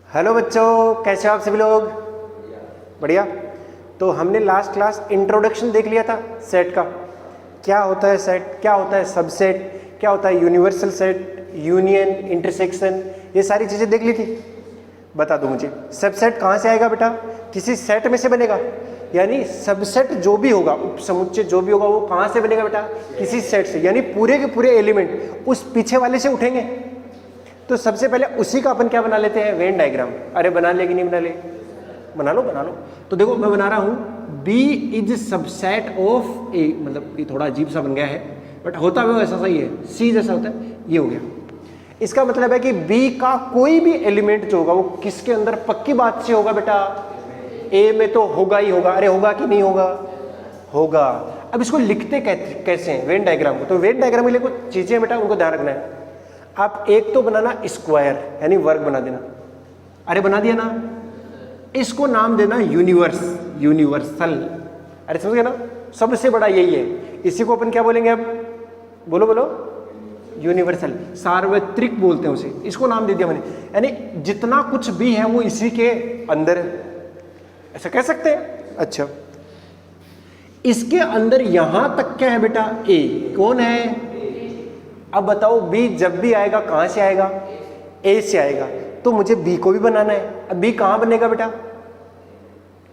Hello बच्चों, कैसे हो आप सभी लोग? बढ़िया। तो हमने लास्ट क्लास इंट्रोडक्शन देख लिया था सेट का। क्या होता है सेट, क्या होता है सबसेट, क्या होता है यूनिवर्सल सेट, यूनियन, इंटरसेक्शन, ये सारी चीज़ें देख ली थी। बता दो मुझे, सबसेट कहाँ से आएगा बेटा? किसी सेट में से बनेगा। यानी सबसेट जो भी होगा, उपसमुच्चय जो भी होगा, वो कहाँ से बनेगा बेटा? किसी सेट से। यानी पूरे के पूरे एलिमेंट उस पीछे वाले से उठेंगे। तो सबसे पहले उसी का अपन क्या बना लेते हैं? Venn diagram. अरे बना ले कि नहीं बना ले? बना लो बना लो। तो देखो मैं बना रहा हूं B is subset of A। मतलब ये थोड़ा अजीब सा बन गया है, बट होता है ऐसा सही है। C जैसा होता है, ये हो गया। इसका मतलब है कि B का कोई भी एलिमेंट जो होगा वो किसके अंदर पक्की बात से होगा बेटा? A में तो होगा ही होगा। अरे होगा कि नहीं होगा? होगा। अब इसको लिखते कैसे हैं वेन डायग्राम को? तो वेन डायग्राम के लिए कुछ चीजें बेटा उनको ध्यान रखना है। आप एक तो बनाना स्क्वायर, यानी वर्ग बना देना। अरे बना दिया ना। इसको नाम देना यूनिवर्स, यूनिवर्सल। अरे समझ गए ना? सबसे बड़ा यही है। इसी को अपन क्या बोलेंगे अब? बोलो बोलो। यूनिवर्सल, सार्वत्रिक बोलते हैं उसे। इसको नाम दे दिया मैंने। यानी जितना कुछ भी है वो इसी के अंदर है, ऐसा कह सकते हैं। अच्छा, इसके अंदर यहां तक क्या है बेटा? ए। कौन है? अब बताओ B जब भी आएगा कहां से आएगा? A से आएगा। तो मुझे B को भी बनाना है। अब B कहां बनेगा बेटा?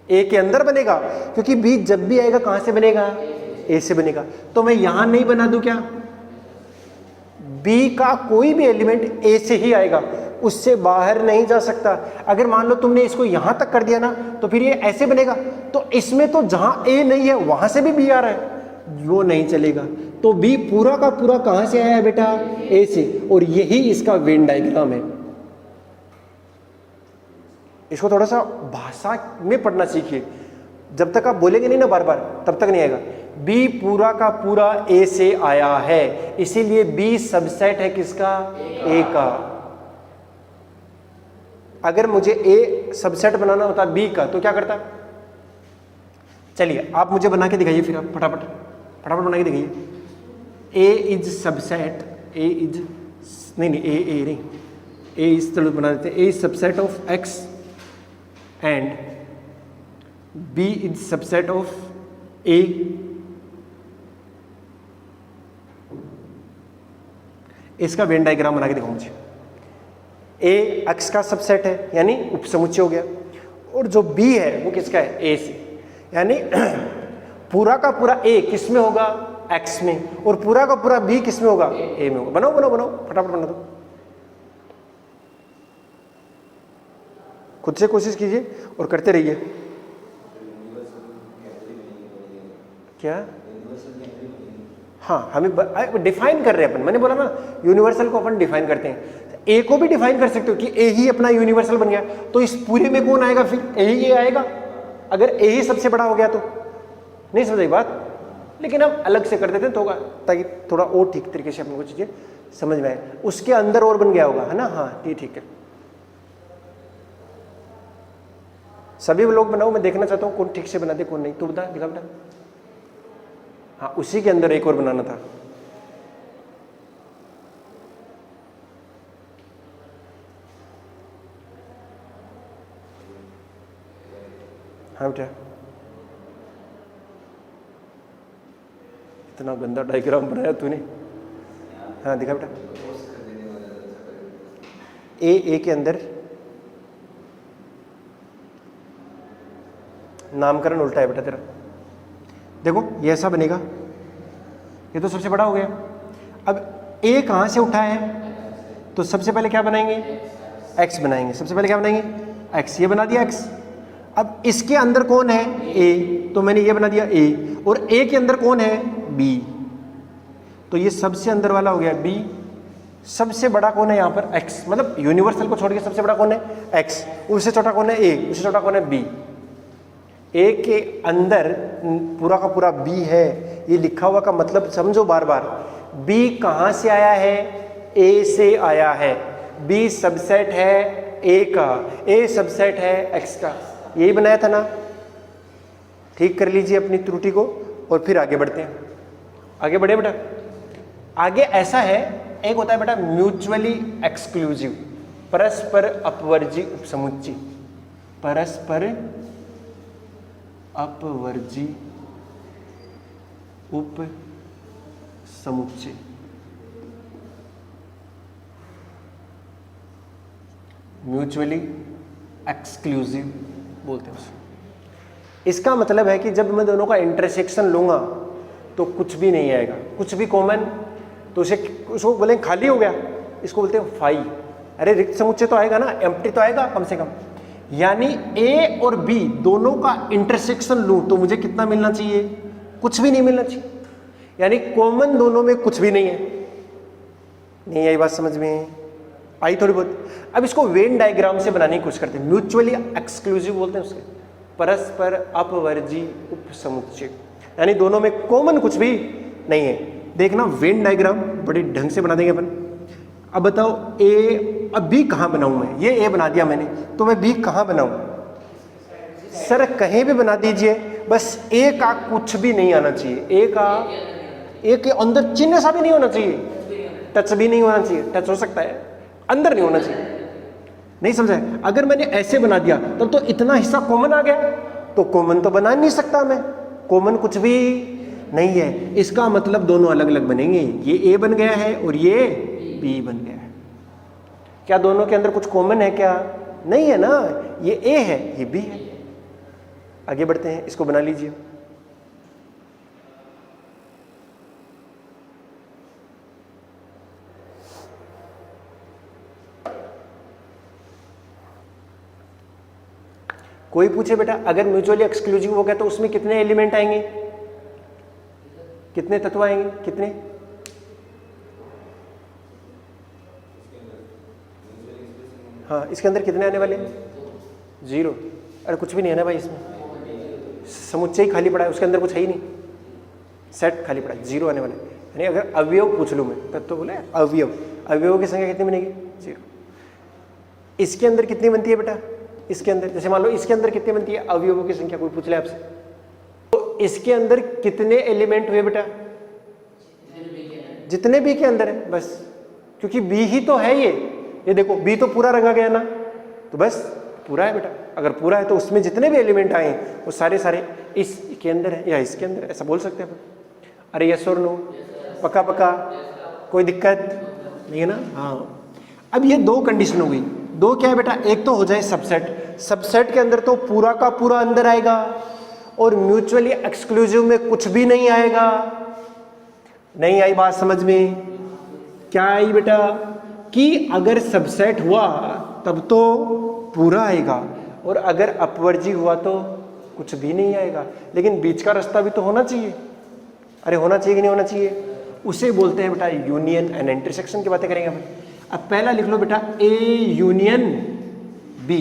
A के अंदर बनेगा, क्योंकि B जब भी आएगा कहां से बनेगा? A से बनेगा। तो मैं यहां नहीं बना दूं क्या? B का कोई भी एलिमेंट A से ही आएगा, उससे बाहर नहीं जा सकता। अगर मान लो तुमने इसको यहां तक कर दिया ना, तो फिर ये ऐसे बनेगा। तो इसमें तो जहां A नहीं है वहां से भी B आ रहा है, वो नहीं चलेगा। तो B पूरा का पूरा कहां से आया है बेटा? A से। और यही इसका वेन डायग्राम है। इसको थोड़ा सा भाषा में पढ़ना सीखिए। जब तक आप बोलेंगे नहीं ना बार बार, तब तक नहीं आएगा। B पूरा का पूरा A से आया है, इसीलिए B सबसेट है किसका? A का। अगर मुझे A सबसेट बनाना होता B का, तो क्या करता? चलिए आप मुझे बना के दिखाइए, फिर आप फटाफट फटाफट बना के दिखाइए। A is subset, A is नहीं नहीं, A इस तरह बना देते हैं। A is subset of X and B is subset of A। इसका वेन डायग्राम बना के दिखाओ मुझे। A X का सबसेट है, यानी उपसमुच्चय हो गया। और जो B है वो किसका है? A से। यानी पूरा का पूरा A किस में होगा? X में। और पूरा का पूरा B किस में होगा? A में होगा। बनाओ बनाओ बनाओ, फटाफट बना दो। खुद से कोशिश कीजिए और करते रहिए। क्या? हाँ, हमें डिफाइन कर रहे हैं अपन। मैंने बोला ना यूनिवर्सल को अपन डिफाइन करते हैं। ए को भी डिफाइन कर सकते हो कि ए ही अपना यूनिवर्सल बन गया। तो इस पूरे में कौन आएगा फिर? ए ही आएगा। अगर ए ही सबसे बड़ा हो गया तो नहीं समझ बात। लेकिन हम अलग से कर देते हैं तो होगा, ताकि थोड़ा और ठीक तरीके से अपने को चीजें समझ में आए। उसके अंदर और बन गया होगा, है ना? हाँ ये ठीक है। सभी लोग बनाओ, मैं देखना चाहता हूँ कौन ठीक से बनाते कौन नहीं। तू बता, दिखा बेटा। हाँ, उसी के अंदर एक और बनाना था। हाँ बेटा, इतना गंदा डायग्राम बनाया तूने। हाँ दिखा बेटा। ए के अंदर नामकरण उल्टा है बेटा तेरा। देखो ये ऐसा बनेगा, ये तो सबसे बड़ा हो गया। अब A कहाँ से उठा है? तो सबसे पहले क्या बनाएंगे? X बनाएंगे। सबसे पहले क्या बनाएंगे? X। ये बना दिया X। अब इसके अंदर कौन है? A। तो मैंने ये बना दिया A। और A के अंदर कौन है? B। तो ये सबसे अंदर वाला हो गया B। सबसे बड़ा कौन है यहाँ पर? X। मतलब यूनिवर्सल को छोड़ के सबसे बड़ा कौन है? X। उससे छोटा कौन है? A। उससे छोटा कौन है? B। A के अंदर पूरा का पूरा B है, ये लिखा हुआ का मतलब समझो बार बार। B कहाँ से आया है? A से आया है। B सबसेट है A का, A सबसेट है X का। यही बनाया था ना? ठीक कर लीजिए अपनी त्रुटि को और फिर आगे बढ़ते हैं। आगे बढ़े बेटा। आगे ऐसा है, एक होता है बेटा म्यूचुअली एक्सक्लूसिव, परस्पर अपवर्जी उपसमुच्चय, परस्पर अपवर्जी उपसमुच्चय। म्यूचुअली एक्सक्लूसिव बोलते हैं उसे। इसका मतलब है कि जब मैं दोनों का इंटरसेक्शन लूंगा तो कुछ भी नहीं आएगा, कुछ भी कॉमन, तो उसको बोलेंगे खाली हो गया, इसको बोलते हैं फाई। अरे रिक्त समुच्चय तो आएगा ना, एम्प्टी तो आएगा कम से कम। यानी ए और बी दोनों का इंटरसेक्शन लूं तो मुझे कितना मिलना चाहिए? कुछ भी नहीं मिलना चाहिए। यानी कॉमन दोनों में कुछ भी नहीं है। नहीं आई बात समझ में? आई थोड़ी बहुत। अब इसको वेन डायग्राम से बनाने की कोशिश करते हैं। म्यूचुअली एक्सक्लूसिव बोलते हैं उसके, परस्पर अपवर्जी उपसमुच्चय, यानी दोनों में कॉमन कुछ भी नहीं है। देखना वेन डायग्राम बड़े ढंग से बना देंगे अपन। अब बताओ ए, अब बी कहाँ बनाऊं मैं? ये ए बना दिया मैंने, तो मैं बी कहाँ बनाऊं? सर कहीं भी बना दीजिए, बस ए का कुछ भी नहीं आना चाहिए। ए के अंदर चिन्ह सा भी नहीं होना चाहिए, टच भी नहीं होना चाहिए। टच हो सकता है, अंदर नहीं होना चाहिए। नहीं समझा? अगर मैंने ऐसे बना दिया तब तो इतना हिस्सा कॉमन आ गया, तो कॉमन तो बना नहीं सकता मैं, कॉमन कुछ भी नहीं है। इसका मतलब दोनों अलग अलग बनेंगे। ये ए बन गया है और ये बी बन गया है। क्या दोनों के अंदर कुछ कॉमन है? क्या नहीं है ना। ये ए है, ये बी है। आगे बढ़ते हैं, इसको बना लीजिए। कोई पूछे बेटा अगर म्यूचुअली एक्सक्लूसिव हो गया तो उसमें कितने एलिमेंट आएंगे, कितने तत्व आएंगे, कितने? हाँ, इसके अंदर कितने आने वाले? 0। अरे कुछ भी नहीं है ना भाई, इसमें समुच्चय ही खाली पड़ा है, उसके अंदर कुछ है ही नहीं। सेट खाली पड़ा है, 0 आने वाले। यानी अगर अवयव पूछ लूँ मैं तब तो बोले अवयवों की संख्या कितनी बनेगी? 0। इसके अंदर कितनी बनती है बेटा? इसके अंदर जैसे मान लो इसके अंदर कितनी बनती है अवयवों की संख्या, कोई पूछ ले आपसे, तो इसके अंदर कितने एलिमेंट हुए बेटा? जितने बी के अंदर है बस, क्योंकि बी ही तो है ये देखो बी तो पूरा रंगा गया ना, तो बस पूरा है बेटा। अगर पूरा है तो उसमें जितने भी एलिमेंट आए वो सारे इसके अंदर है या इसके अंदर, ऐसा बोल सकते हैं अपन। अरे यस और नो? पक्का पक्का, कोई दिक्कत नहीं है ना? हाँ। अब ये 2 कंडीशन हो गई। 2 क्या है बेटा? एक तो हो जाए सबसेट, सबसेट के अंदर तो पूरा का पूरा अंदर आएगा और म्यूचुअली एक्सक्लूसिव में कुछ भी नहीं आएगा। नहीं आई बात समझ में? क्या आई बेटा? कि अगर सबसेट हुआ तब तो पूरा आएगा और अगर अपवर्जी हुआ तो कुछ भी नहीं आएगा। लेकिन बीच का रास्ता भी तो होना चाहिए। अरे होना चाहिए कि नहीं होना चाहिए? उसे बोलते हैं बेटा यूनियन एंड इंटरसेक्शन की बातें करेंगे अपन। अब पहला लिख लो बेटा ए यूनियन बी,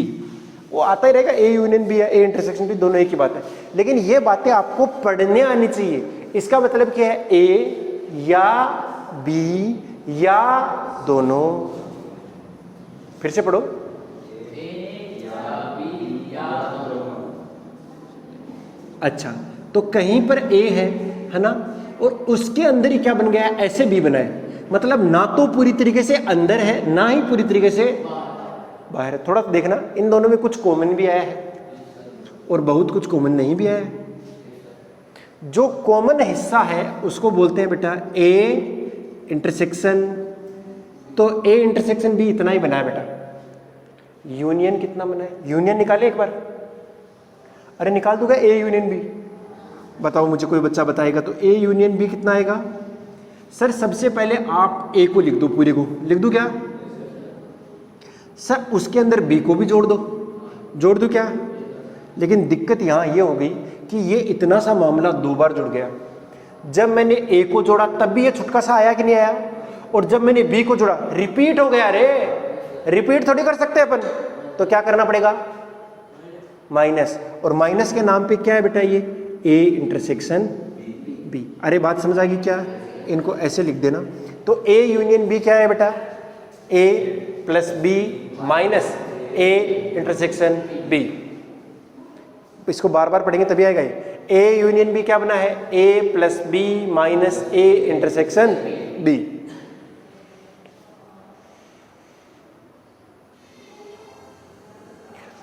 वो आता ही रहेगा। ए यूनियन बी है, ए इंटरसेक्शन बी, दोनों एक ही बात है। लेकिन ये बातें आपको पढ़ने आनी चाहिए। इसका मतलब क्या है? ए या बी या दोनों। फिर से पढ़ो, ए या बी या दोनों। अच्छा, तो कहीं पर ए है ना, और उसके अंदर ही क्या बन गया? ऐसे बी बना है। मतलब ना तो पूरी तरीके से अंदर है ना ही पूरी तरीके से बाहर है। थोड़ा देखना, इन दोनों में कुछ कॉमन भी आया है और बहुत कुछ कॉमन नहीं भी आया है। जो कॉमन हिस्सा है उसको बोलते हैं बेटा ए इंटरसेक्शन। तो ए इंटरसेक्शन बी इतना ही बना है बेटा। यूनियन कितना बना है? यूनियन निकाले एक बार। अरे निकाल दूंगा ए यूनियन बी। बताओ मुझे, कोई बच्चा बताएगा तो ए यूनियन बी कितना आएगा? सर सबसे पहले आप ए को लिख दो, पूरे को लिख दो क्या? सर उसके अंदर बी को भी जोड़ दो, जोड़ दो क्या? लेकिन दिक्कत यहाँ ये हो गई कि ये इतना सा मामला 2 बार जुड़ गया। जब मैंने ए को जोड़ा तब भी ये छुटका सा आया कि नहीं आया, और जब मैंने बी को जोड़ा रिपीट हो गया। रे रिपीट थोड़ी कर सकते अपन, तो क्या करना पड़ेगा? माइनस। और माइनस के नाम पे क्या है बेटा? ये ए इंटरसेक्शन बी। अरे बात समझ आ गई क्या? इनको ऐसे लिख देना। तो ए यूनियन बी क्या है बेटा? A plus B minus A intersection B. इसको बार बार पढ़ेंगे तभी आएगा ये। ए यूनियन बी क्या बना है? A plus B minus A intersection B.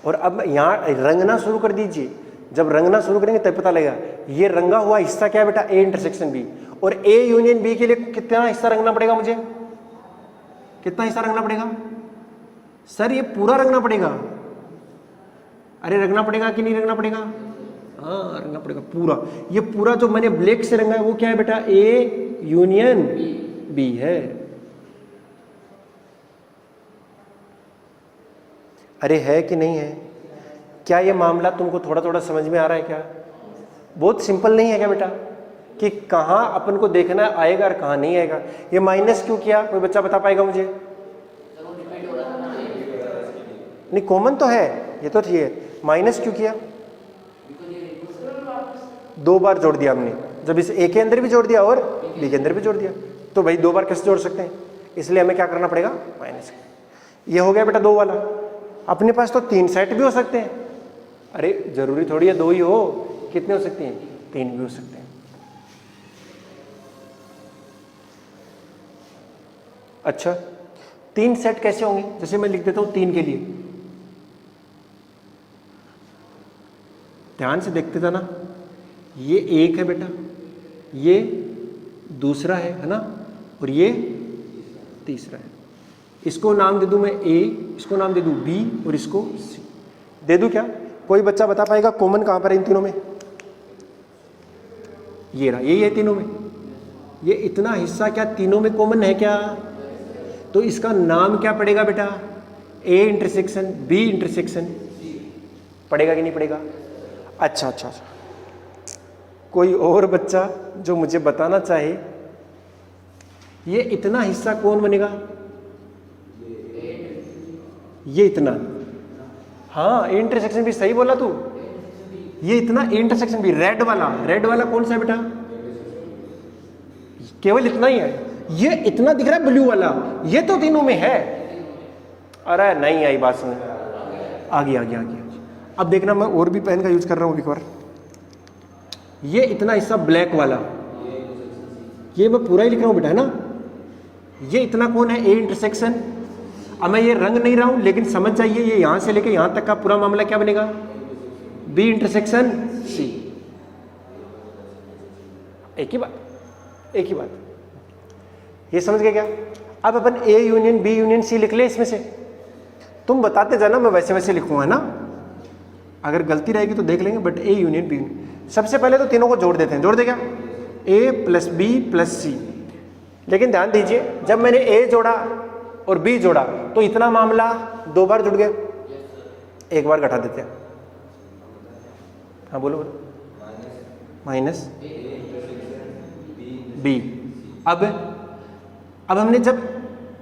और अब यहाँ रंगना शुरू कर दीजिए, जब रंगना शुरू करेंगे तब पता लगेगा ये रंगा हुआ हिस्सा क्या है बेटा, ए इंटरसेक्शन बी। और ए यूनियन बी के लिए कितना हिस्सा रंगना पड़ेगा मुझे, कितना हिस्सा रंगना पड़ेगा सर, ये पूरा रंगना पड़ेगा। अरे रंगना पड़ेगा कि नहीं रंगना पड़ेगा, हाँ रंगना पड़ेगा पूरा। ये पूरा जो मैंने ब्लैक से रंगा है वो क्या है बेटा, ए यूनियन बी है। अरे है कि नहीं है, क्या ये मामला तुमको थोड़ा थोड़ा समझ में आ रहा है क्या? बहुत सिंपल नहीं है क्या बेटा, कि कहाँ अपन को देखना आएगा और कहाँ नहीं आएगा। ये माइनस क्यों किया, कोई बच्चा बता पाएगा मुझे? नहीं कॉमन तो है, ये तो ठीक है, माइनस क्यों किया? 2 बार जोड़ दिया हमने, जब इस ए के अंदर भी जोड़ दिया और बी के अंदर भी जोड़ दिया, तो भाई 2 बार कैसे जोड़ सकते हैं, इसलिए हमें क्या करना पड़ेगा, माइनस। ये हो गया बेटा 2 वाला। अपने पास तो 3 सेट भी हो सकते हैं। अरे जरूरी थोड़ी है 2 ही हो, कितने हो सकते हैं, 3 भी हो सकते हैं। अच्छा 3 सेट कैसे होंगे, जैसे मैं लिख देता हूं 3 के लिए, ध्यान से देखते था ना, ये एक है बेटा, ये दूसरा है ना, और ये तीसरा है। इसको नाम दे दूं मैं ए, इसको नाम दे दूं बी और इसको सी दे दूं क्या? कोई बच्चा बता पाएगा कॉमन कहां पर है इन तीनों में? ये रहा, यही है तीनों में। ये इतना हिस्सा क्या तीनों में कॉमन है क्या? तो इसका नाम क्या पड़ेगा बेटा, ए इंटरसेक्शन बी इंटरसेक्शन पड़ेगा कि नहीं पड़ेगा? अच्छा अच्छा अच्छा, कोई और बच्चा जो मुझे बताना चाहे, ये इतना हिस्सा कौन बनेगा? ये इतना, हाँ ए इंटरसेक्शन भी सही बोला तू, ये इतना ए इंटरसेक्शन भी, रेड वाला कौन सा है बेटा? केवल इतना ही है। ये इतना दिख रहा है ब्लू वाला, ये तो तीनों में है। अरे नहीं आई बात समझ, आगे। अब देखना मैं और भी पेन का यूज कर रहा हूं एक बार। ये इतना हिस्सा ब्लैक वाला, ये मैं पूरा ही लिख रहा हूं बेटा, है ना। ये इतना कौन है, ए इंटरसेक्शन। अब मैं ये रंग नहीं रहा हूं, लेकिन समझ जाइए ये यहां से लेके यहां तक का पूरा मामला क्या बनेगा, बी इंटरसेक्शन सी। एक ही बात, ये समझ गए क्या? अब अपन A union B union C लिख ले, इसमें से तुम बताते जाना, मैं वैसे वैसे लिखूंगा ना, अगर गलती रहेगी तो देख लेंगे, but A union B union. सबसे पहले तो तीनों को जोड़ देते हैं, जोड़ दे क्या, ए प्लस बी प्लस सी। लेकिन ध्यान दीजिए, जब मैंने ए जोड़ा और बी जोड़ा तो इतना मामला 2 बार जुड़ गया, एक बार घटा देते हैं। हाँ बोलो माइनस बी। अब हमने जब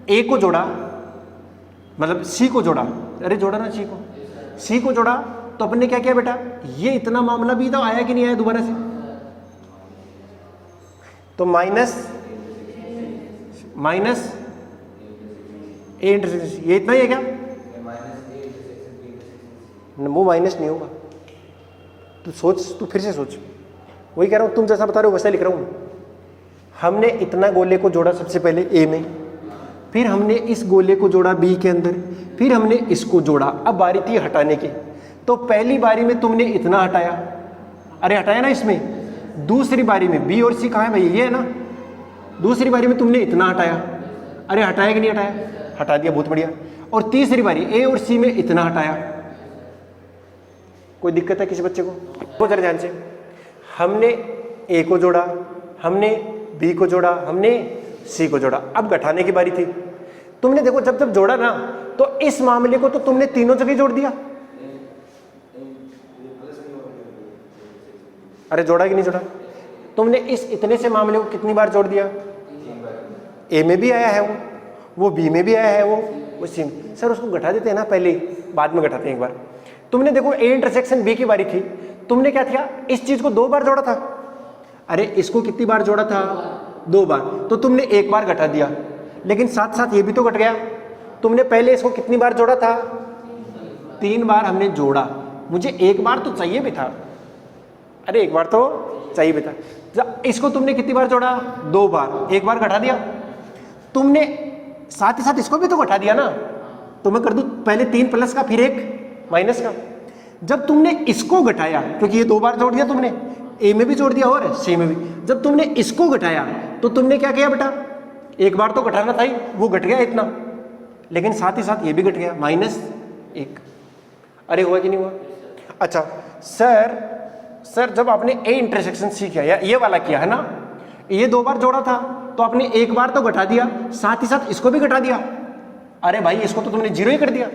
ए को जोड़ा, मतलब सी को जोड़ा, अरे जोड़ा ना सी को जोड़ा, तो अपन ने क्या किया बेटा, ये इतना मामला भी तो आया कि नहीं आया दोबारा से, तो माइनस ए इंटरसेक्शन, ये इतना ही है क्या? वो माइनस नहीं होगा, तू फिर से सोच, वही कह रहा हूं, तुम जैसा बता रहे हो वैसा लिख रहा हूं। हमने इतना गोले को जोड़ा सबसे पहले ए में, फिर हमने इस गोले को जोड़ा बी के अंदर, फिर हमने इसको जोड़ा। अब बारी थी हटाने की, तो पहली बारी में तुमने इतना हटाया, अरे हटाया ना इसमें। दूसरी बारी में बी और सी कहाँ है भाई, ये है ना, दूसरी बारी में तुमने इतना हटाया, अरे हटाया कि नहीं हटाया, हटा दिया, बहुत बढ़िया। और तीसरी बारी ए और सी में इतना हटाया। कोई दिक्कत है किसी बच्चे को? वो जरा ध्यान से, हमने ए को जोड़ा, हमने बी को जोड़ा, हमने सी को जोड़ा, अब घटाने की बारी थी। तुमने देखो जब जोड़ा ना, तो इस मामले को तो तुमने तीनों जगह जोड़ दिया। अरे जोड़ा कि नहीं जोड़ा? तुमने इस इतने से मामले को कितनी बार जोड़ दिया? ए में भी आया है वो बी में भी आया है वो सी में। सर उसको घटा देते हैं ना पहले, बाद में घटाते हैं एक बार। तुमने देखो ए इंटरसेक्शन बी की बारी थी, तुमने क्या किया, इस चीज को 2 बार जोड़ा था। अरे इसको कितनी बार जोड़ा था? 2 बार, तो तुमने 1 बार घटा दिया, लेकिन साथ साथ ये भी तो घट गया। तुमने पहले इसको कितनी बार जोड़ा था? 3 बार हमने जोड़ा, मुझे 1 बार तो चाहिए भी था। अरे 1 बार तो चाहिए भी था। इसको तुमने कितनी बार जोड़ा? 2 बार, 1 बार घटा दिया। तुमने साथ ही साथ इसको भी तो घटा दिया ना, तो मैं कर दूं पहले 3 प्लस का फिर 1, माइनस का। जब तुमने इसको घटाया, क्योंकि ये 2 बार जोड़ दिया तुमने, ए में भी जोड़ दिया और सी में भी, जब तुमने इसको घटाया तो तुमने क्या किया बेटा, एक बार तो घटाना था ही, वो घट गया इतना, लेकिन साथ ही साथ ये भी घट गया -1। अरे हुआ कि नहीं हुआ? अच्छा सर जब आपने ए इंटरसेक्शन सी किया या ये वाला किया है ना, ये 2 बार जोड़ा था तो आपने एक बार तो घटा दिया, साथ ही साथ इसको भी घटा दिया। अरे भाई इसको तो तुमने 0 ही कर दिया।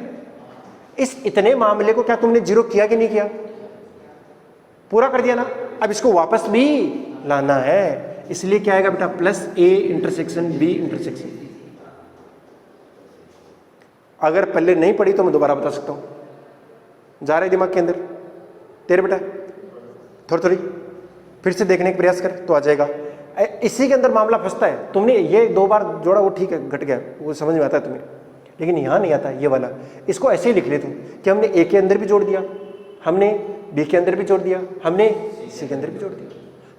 इस इतने मामले को क्या तुमने 0 किया कि नहीं किया? पूरा कर दिया ना। अब इसको वापस भी लाना है, इसलिए क्या आएगा बेटा, +a इंटरसेक्शन b इंटरसेक्शन। अगर पहले नहीं पढ़ी तो मैं दोबारा बता सकता हूं। जा रहे दिमाग के अंदर तेरे बेटा? थोड़ी फिर से देखने का प्रयास कर तो आ जाएगा। इसी के अंदर मामला फंसता है। तुमने ये 2 बार जोड़ा, वो ठीक है, घट गया, वो समझ में आता है तुम्हें, लेकिन यहां नहीं आता ये वाला। इसको ऐसे ही लिख ले तुम कि हमने ए के अंदर भी जोड़ दिया, हमने बी के अंदर भी जोड़ दिया, हमने सी के अंदर भी जोड़ दिया,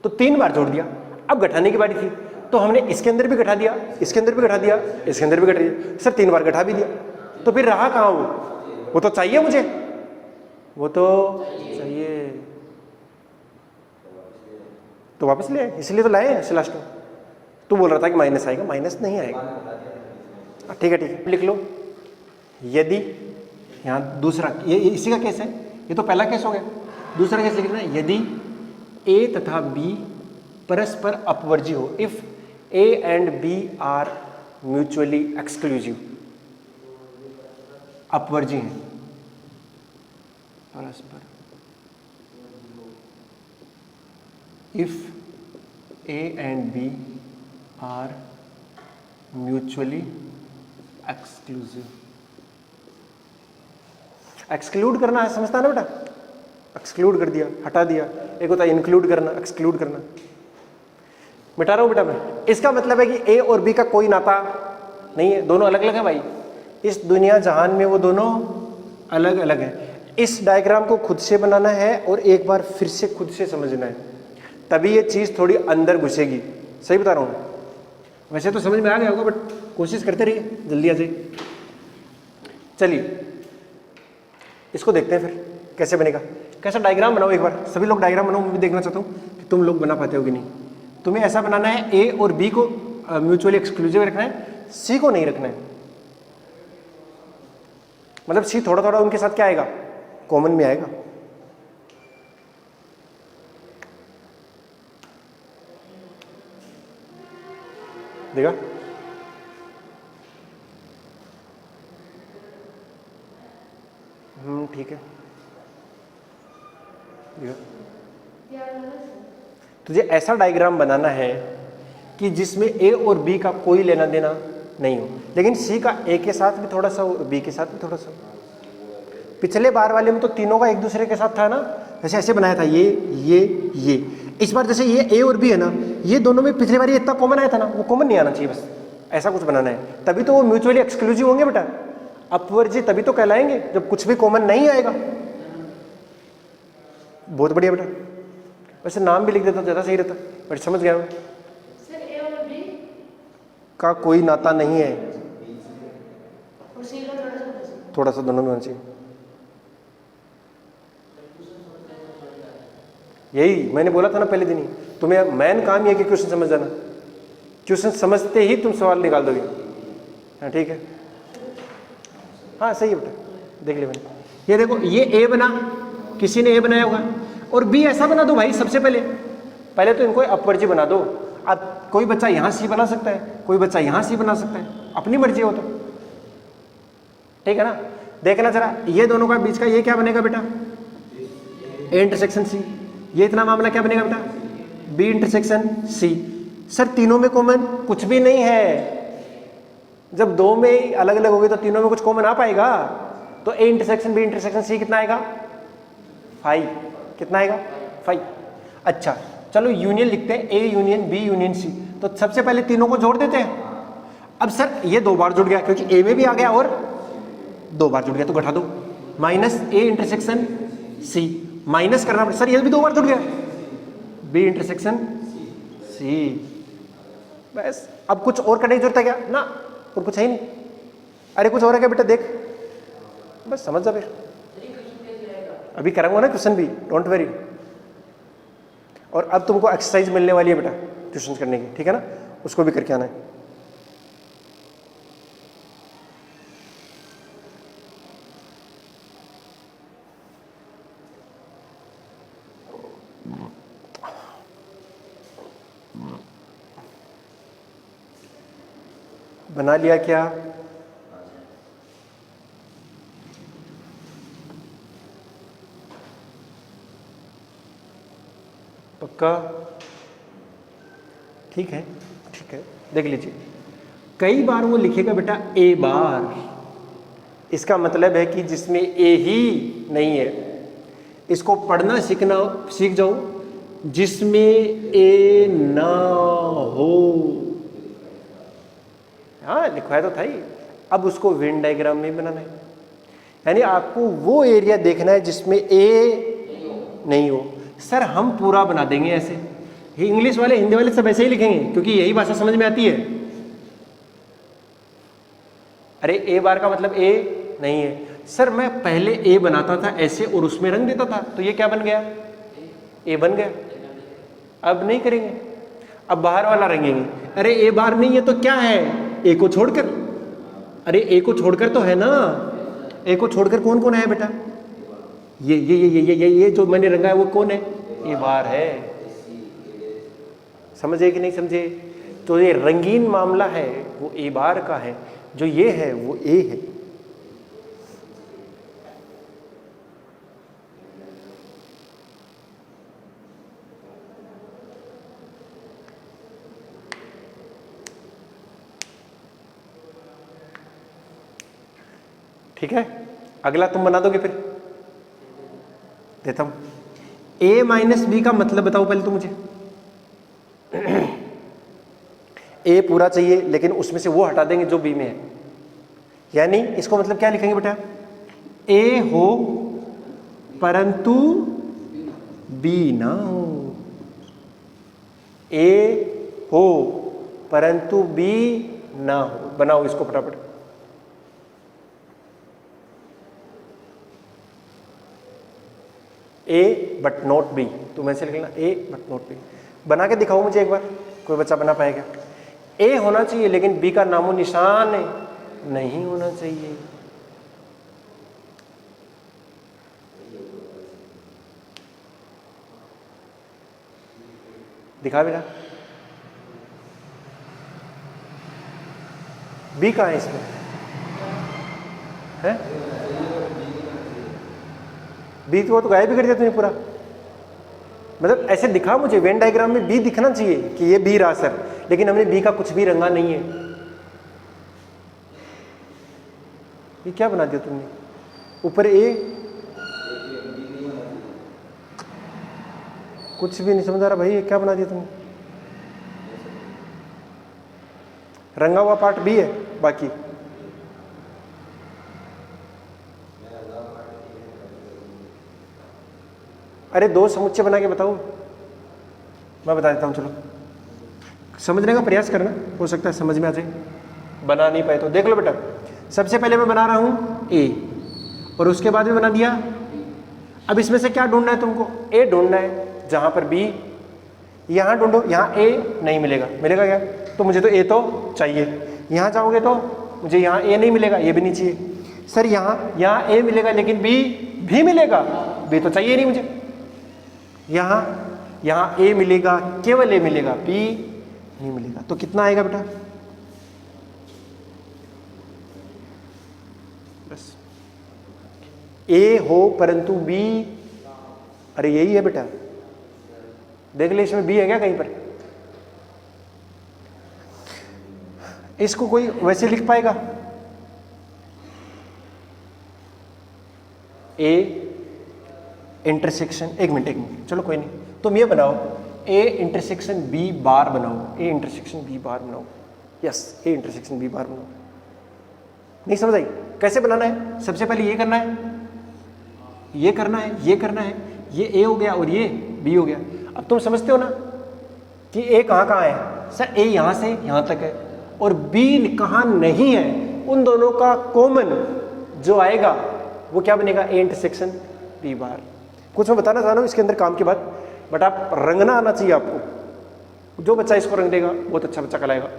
तो 3 बार जोड़ दिया। अब घटाने की बारी थी तो हमने इसके अंदर भी घटा दिया, इसके अंदर भी घटा दिया, इसके अंदर भी घटा दिया। सर 3 बार घटा भी दिया, तो फिर रहा कहाँ वो तो चाहिए मुझे, वो तो चाहिए, तो वापस ले आए, इसलिए तो लाए हैं लास्ट में। तू बोल रहा था कि माइनस आएगा, माइनस नहीं आएगा। ठीक है लिख लो। यदि यहाँ दूसरा, ये इसी का केस है, ये तो पहला केस हो गया। दूसरा केस लिखना है, यदि ए तथा बी परस्पर अपवर्जी हो, if A and B are mutually exclusive, अपवर्जी हैं परस्पर, if A and B are mutually exclusive. Exclude करना है, समझता ना बेटा, एक्सक्लूड कर दिया, हटा दिया। एक होता है इंक्लूड करना, एक्सक्लूड करना। मिटा रहा हूं बेटा मैं। इसका मतलब है कि ए और बी का कोई नाता नहीं है, दोनों अलग अलग है भाई। इस दुनिया जहान में वो दोनों अलग अलग है। इस डायग्राम को खुद से बनाना है और एक बार फिर से खुद से समझना है, तभी ये चीज थोड़ी अंदर घुसेगी। सही बता रहा हूं। वैसे तो समझ में आ गया होगा, बट कोशिश करते रहिए, जल्दी आ जाए। चलिए इसको देखते हैं फिर कैसे बनेगा। कैसा डायग्राम बनाओ एक बार, सभी लोग डायग्राम बनाओ। मैं भी देखना चाहता हूँ कि तुम लोग बना पाते हो कि नहीं। तुम्हें ऐसा बनाना है, ए और बी को म्यूचुअली एक्सक्लूसिव रखना है, सी को नहीं रखना है। मतलब सी थोड़ा थोड़ा उनके साथ क्या आएगा, कॉमन में आएगा। देखा? ठीक है। तुझे ऐसा डायग्राम बनाना है कि जिसमें ए और बी का कोई लेना देना नहीं हो, लेकिन सी का ए के साथ भी थोड़ा सा और बी के साथ भी थोड़ा सा। पिछले बार वाले में तो तीनों का एक दूसरे के साथ था ना, जैसे ऐसे बनाया था, ये। इस बार जैसे ये ए और बी है ना, ये दोनों में पिछले बार ये इतना कॉमन आया था ना, वो कॉमन नहीं आना चाहिए। बस ऐसा कुछ बनाना है, तभी तो वो म्यूचुअली एक्सक्लूसिव होंगे बेटा। अपवर्जी तभी तो कहलाएंगे जब कुछ भी कॉमन नहीं आएगा। बहुत बढ़िया बेटा। वैसे नाम भी लिख देता तो ज्यादा सही रहता, बट समझ गया मैं। सर ए और बी का कोई नाता नहीं है, और सी का थोड़ा सा दोनों में होना चाहिए। यही मैंने बोला था ना पहले दिन ही, तुम्हें मेन काम यह है कि क्वेश्चन समझ जाना। क्वेश्चन समझते ही तुम सवाल निकाल दोगे। हाँ ठीक है, हाँ सही है बेटा, देख ले मैंने। ये देखो, ये ए बना, किसी ने ए बनाया होगा, और बी ऐसा बना दो भाई। सबसे पहले तो इनको अपवर्जी बना दो। अब कोई बच्चा यहां सी बना सकता है, कोई बच्चा यहां सी बना सकता है, अपनी मर्जी हो तो ठीक है ना। देखना जरा, ये दोनों का बीच का ये क्या बनेगा बेटा, ए इंटरसेक्शन सी। ये इतना मामला क्या बनेगा बेटा, बी इंटरसेक्शन सी। सर तीनों में कॉमन कुछ भी नहीं है। जब दो में अलग अलग होगी तो तीनों में कुछ कॉमन आ पाएगा। तो A intersection B intersection C कितना आएगा, 5। कितना आएगा, 5। अच्छा चलो यूनियन लिखते हैं, A union B union C. तो सबसे पहले तीनों को जोड़ देते हैं। अब सर ये 2 बार जुड़ गया, क्योंकि ए में भी आ गया और 2 बार जुड़ गया, तो घटा दो। Minus A intersection C, minus करना पड़ेगा। सर ये भी 2 बार जुड़ गया, बी इंटरसेक्शन सी। बस अब कुछ और करने की जरूरत है क्या ना, और कुछ है ही नहीं। अरे कुछ और है क्या बेटा, देख बस समझ जा फिर। अभी कराऊंगा ना क्वेश्चन भी, डोंट वरी। और अब तुमको एक्सरसाइज मिलने वाली है बेटा ट्यूशन करने की, ठीक है ना, उसको भी करके आना है। बना लिया क्या? पक्का? ठीक है, ठीक है, देख लीजिए। कई बार वो लिखेगा बेटा ए बार, इसका मतलब है कि जिसमें ए ही नहीं है। इसको पढ़ना सीख जाओ, जिसमें ए ना हो। हाँ लिखवाया तो था ही, अब उसको वेन डायग्राम में बनाना है, यानी आपको वो एरिया देखना है जिसमें ए नहीं हो। सर हम पूरा बना देंगे ऐसे, इंग्लिश वाले हिंदी वाले सब ऐसे ही लिखेंगे क्योंकि यही भाषा समझ में आती है। अरे ए बार का मतलब ए नहीं है। सर मैं पहले ए बनाता था ऐसे और उसमें रंग देता था, तो ये क्या बन गया? ए बन गया। अब नहीं करेंगे, अब बाहर वाला रंगेंगे। अरे ए बार नहीं है तो क्या है? ए को छोड़कर। अरे ए को छोड़कर तो है ना, ए को छोड़कर कौन कौन है बेटा? ये जो मैंने रंगा है वो कौन है? ए बार है। समझे कि नहीं समझे? तो ये रंगीन मामला है वो ए बार का है, जो ये है वो ए है। ठीक है, अगला तुम बना दोगे फिर, देता हूं। ए माइनस बी का मतलब बताओ पहले तो मुझे। ए पूरा चाहिए लेकिन उसमें से वो हटा देंगे जो बी में है, यानी इसको मतलब क्या लिखेंगे बेटा? ए हो परंतु बी ना हो। ए हो परंतु बी ना हो। बनाओ इसको फटाफट। ए बट नॉट बी, तुम ऐसे लिखना ए बट नॉट बी। बना के दिखाओ मुझे एक बार, कोई बच्चा बना पाएगा? ए होना चाहिए लेकिन बी का नामो निशान नहीं होना चाहिए। दिखा बेटा, बी कहाँ है इसमें? है बी तो गायब भी कर दिया तुमने पूरा। मतलब ऐसे दिखा मुझे, वेन डायग्राम में बी दिखना चाहिए कि ये बी रहा सर, लेकिन हमने बी का कुछ भी रंगा नहीं है। ये क्या बना दिया तुमने? ऊपर ए, कुछ भी नहीं समझ आ रहा भाई, ये क्या बना दिया तुमने? रंगा हुआ पार्ट बी है, बाकी अरे दो समुच्चय बना के बताओ, मैं बता देता हूँ। चलो समझने का प्रयास करना, हो सकता है समझ में आ जाए। बना नहीं पाए तो देख लो बेटा। सबसे पहले मैं बना रहा हूँ ए, और उसके बाद में बना दिया। अब इसमें से क्या ढूंढना है तुमको? ए ढूंढना है, जहां पर बी, यहाँ ढूंढो। यहाँ ए नहीं मिलेगा, मिलेगा क्या? तो मुझे तो ए तो चाहिए। यहाँ जाओगे तो मुझे यहाँ ए नहीं मिलेगा, ये भी नहीं चाहिए। सर यहाँ ए मिलेगा लेकिन बी भी मिलेगा, बी तो चाहिए नहीं मुझे। यहाँ ए मिलेगा, केवल ए मिलेगा, बी नहीं मिलेगा। तो कितना आएगा बेटा? बस ए हो परंतु बी, अरे यही है बेटा, देख ले इसमें बी है क्या कहीं पर? इसको कोई वैसे लिख पाएगा? ए इंटरसेक्शन, एक मिनट चलो कोई नहीं, तुम ये बनाओ ए इंटरसेक्शन बी बार बनाओ। ए इंटरसेक्शन बी बार बनाओ। Yes, A intersection B bar बनाओ। नहीं समझ आई कैसे बनाना है? सबसे पहले ये करना है, ये करना है, ये करना है, ये ए हो गया और ये बी हो गया। अब तुम समझते हो ना कि ए कहाँ कहाँ है? सर ए यहाँ से यहाँ तक है और बी कहाँ नहीं है। उन दोनों का कॉमन जो आएगा वो क्या बनेगा? A intersection B bar. कुछ मैं बताना चाह रहा हूँ इसके अंदर काम की बात, बट आप रंगना आना चाहिए आपको। जो बच्चा इसको रंग देगा बहुत अच्छा बच्चा कहलाएगा।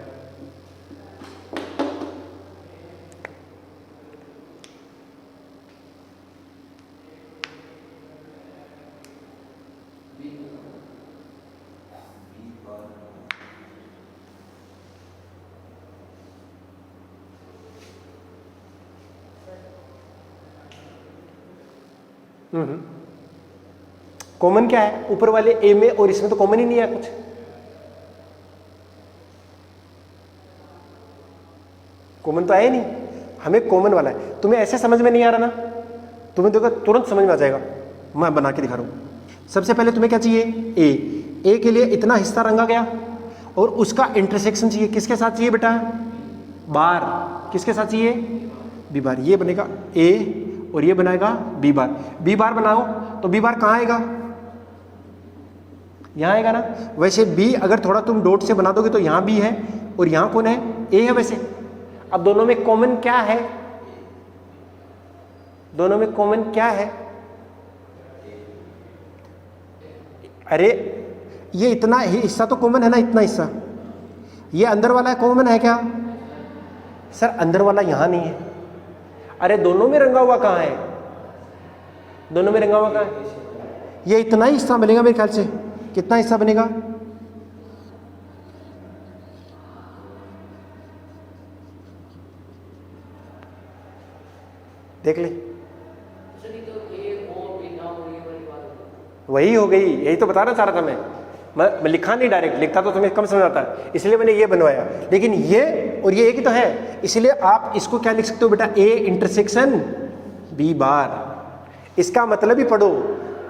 कॉमन क्या है ऊपर वाले ए में और इसमें? तो कॉमन ही नहीं है कुछ। कॉमन तो है ही नहीं, हमें कॉमन वाला है। तुम्हें ऐसे समझ में नहीं आ रहा ना, तुम्हें देखो तुरंत समझ में आ जाएगा। मैं बना के दिखा रहा हूं। सबसे पहले तुम्हें क्या चाहिए? ए के लिए इतना हिस्सा रंगा गया और उसका इंटरसेक्शन चाहिए। किसके साथ चाहिए बेटा? बार। किसके साथ चाहिए? B bar. ये बनेगा ए और ये बनाएगा बी बार। बी बार बनाओ तो बी बार कहाँ आएगा? यहाँ आएगा ना। वैसे बी अगर थोड़ा तुम डॉट से बना दोगे तो यहाँ बी है और यहाँ कौन है? ए है। वैसे अब दोनों में कॉमन क्या है? दोनों में कॉमन क्या है? अरे ये इतना हिस्सा तो कॉमन है ना, इतना हिस्सा। ये अंदर वाला कॉमन है क्या? सर अंदर वाला यहां नहीं है। अरे दोनों में रंगा हुआ कहां है? दोनों में रंगा हुआ कहां है? ये इतना ही हिस्सा बनेगा मेरे ख्याल से। कितना हिस्सा बनेगा? देख ले, वही हो गई। यही तो बताना चाह रहा था मैं लिखा नहीं डायरेक्ट, लिखता तो तुम्हें कम समझ आता है, इसलिए मैंने ये बनवाया। लेकिन ये और ये एक ही तो है, इसलिए आप इसको क्या लिख सकते हो बेटा? A intersection B bar. इसका मतलब ही पढ़ो,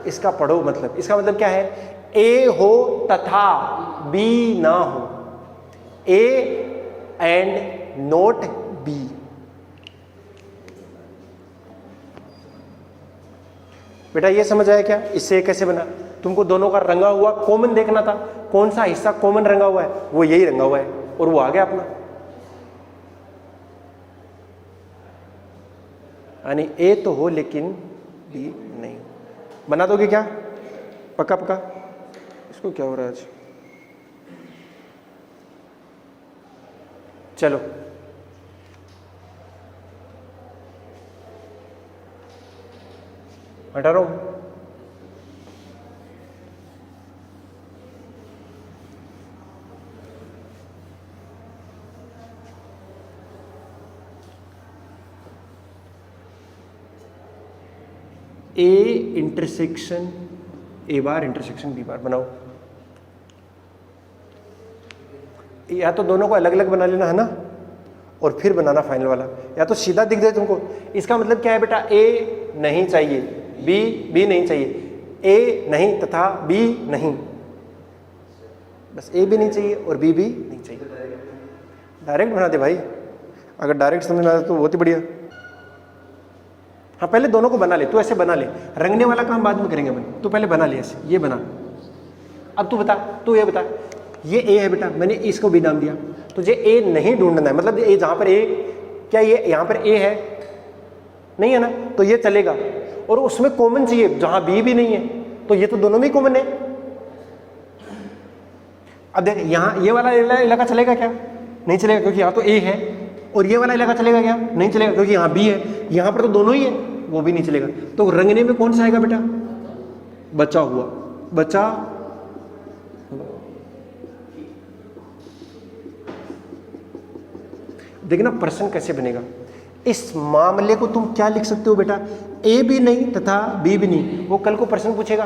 इसका पढ़ो मतलब। इसका मतलब क्या है? ए हो तथा बी ना हो। A and not B. बेटा ये समझ आया क्या? इससे कैसे बना? तुमको दोनों का रंगा हुआ कॉमन देखना था। कौन सा हिस्सा कॉमन रंगा हुआ है? वो यही रंगा हुआ है और वो आ गया अपना। यानी ए तो हो लेकिन बी नहीं। बना दोगे क्या? पक्का पक्का? इसको क्या हो रहा है आज? चलो हटा रहा हूं। A intersection A bar intersection B bar बनाओ। या तो दोनों को अलग अलग बना लेना है ना, और फिर बनाना फाइनल वाला, या तो सीधा दिख जाए तुमको। इसका मतलब क्या है बेटा? ए नहीं चाहिए, बी नहीं चाहिए, ए नहीं तथा बी नहीं। बस ए भी नहीं चाहिए और बी भी नहीं चाहिए। डायरेक्ट बना दे भाई। अगर डायरेक्ट समझ में आ तो बहुत ही बढ़िया। हाँ पहले दोनों को बना ले, तू ऐसे बना ले। रंगने वाला काम बाद में करेंगे अपन, तू पहले बना ले ऐसे। ये बना। अब तू बता, तू ये बता। ये ए है बेटा, मैंने इसको बी नाम दिया। तुझे ए नहीं ढूंढना है, मतलब ए जहां पर ए, क्या ये यहां पर ए है? नहीं है ना, तो ये चलेगा। और उसमें कॉमन चाहिए जहां बी भी नहीं है, तो ये तो दोनों में कॉमन है। अब देख यहां ये वाला इलाका चलेगा क्या? नहीं चलेगा, क्योंकि यहां तो ए है। और ये वाला इलाका चलेगा क्या? नहीं चलेगा, क्योंकि यहां बी है। यहां पर तो दोनों ही है, वो भी नहीं चलेगा। तो रंगने में कौन सा आएगा बेटा? बचा हुआ। बचा देखना प्रश्न कैसे बनेगा। इस मामले को तुम क्या लिख सकते हो बेटा? ए भी नहीं तथा बी भी नहीं। वो कल को प्रश्न पूछेगा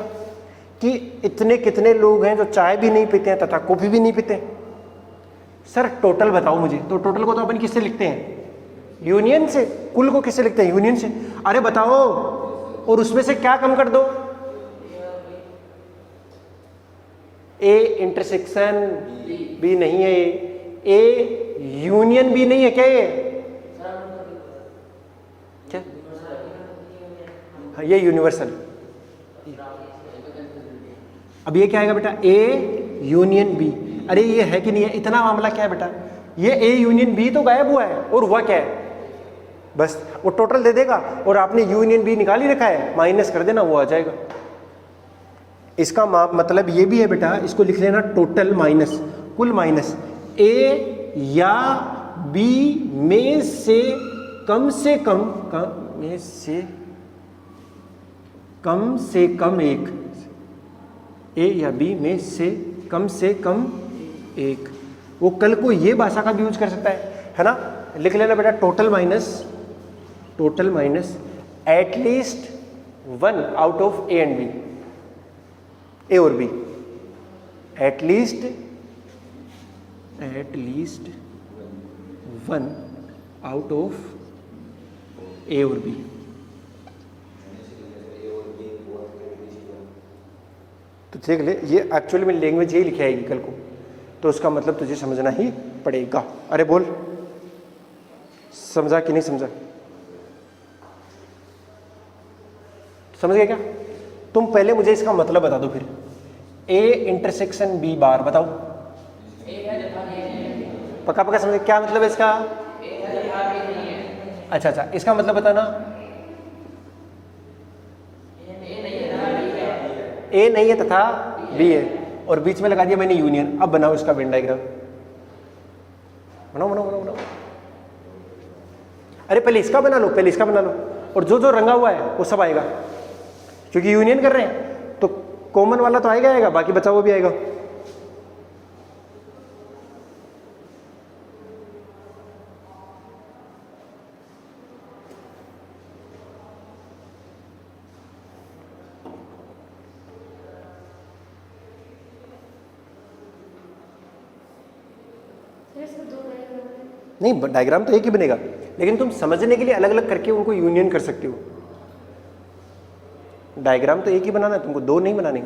कि इतने कितने लोग हैं जो चाय भी नहीं पीते हैं तथा कॉफी भी नहीं पीते। सर टोटल बताओ मुझे। तो टोटल को तो अपन किससे लिखते हैं? यूनियन से। कुल को किससे लिखते हैं? यूनियन से। अरे बताओ, और उसमें से क्या कम कर दो? ए इंटरसेक्शन बी नहीं है, ए यूनियन भी नहीं है क्या? ये क्या? हाँ ये यूनिवर्सल। अब ये क्या आएगा बेटा? A union B. अरे ये है कि नहीं है? इतना मामला क्या है बेटा? ये ए यूनियन बी तो गायब हुआ है, और हुआ क्या है? बस वो टोटल दे देगा और आपने यू यूनियन बी निकाल ही रखा है, माइनस कर देना, वो आ जाएगा। इसका मतलब ये भी है बेटा, इसको लिख लेना टोटल माइनस कुल माइनस ए या बी में से कम एक, ए या बी में से कम एक। वो कल को ये भाषा का भी यूज कर सकता है ना। लिख लेना बेटा total minus at least one out of A and B, A और B, at least one out of A और बी। तो देख ले, ये एक्चुअली में लैंग्वेज यही लिखी आएगी कल को, तो उसका मतलब तुझे समझना ही पड़ेगा। अरे बोल, समझा कि नहीं समझा? समझ गए क्या? तुम पहले मुझे इसका मतलब बता दो फिर। ए इंटरसेक्शन बी बार बताओ। पक्का समझे क्या मतलब है इसका? अच्छा, इसका मतलब बताना। ए नहीं है तथा बी है, और बीच में लगा दिया मैंने यूनियन। अब बनाओ इसका वेन डायग्राम, बनाओ। अरे पहले इसका बना लो, और जो रंगा हुआ है वो सब आएगा, क्योंकि यूनियन कर रहे हैं तो कॉमन वाला तो आएगा, बाकी बचा वो भी आएगा। नहीं, डायग्राम तो एक ही बनेगा, लेकिन तुम समझने के लिए अलग अलग करके उनको यूनियन कर सकते हो। डायग्राम तो एक ही बनाना है तुमको, दो नहीं बनाने।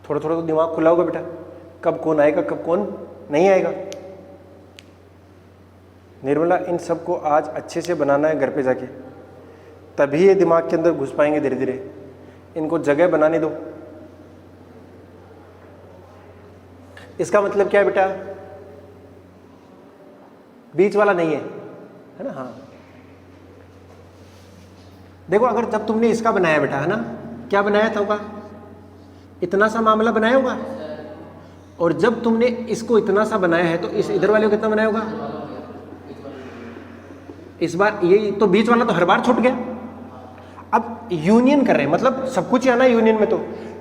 थोड़ा थोड़ा तो दिमाग खुला होगा बेटा, कब कौन आएगा कब कौन नहीं आएगा। निर्मला, इन सब को आज अच्छे से बनाना है घर पे जाके, तभी ये दिमाग के अंदर घुस पाएंगे धीरे धीरे। इनको जगह बनाने दो। इसका मतलब क्या है बेटा? बीच वाला नहीं है ना? हाँ, देखो, अगर जब तुमने इसका बनाया बेटा, है ना, क्या बनाया था होगा? इतना सा मामला बनाया होगा। और जब तुमने इसको इतना सा बनाया है तो इस इधर वाले को कितना बनाया होगा? इस बार ये तो बीच वाला तो हर बार छूट गया। अब यूनियन कर रहे हैं, मतलब सब कुछ आना है यूनियन में।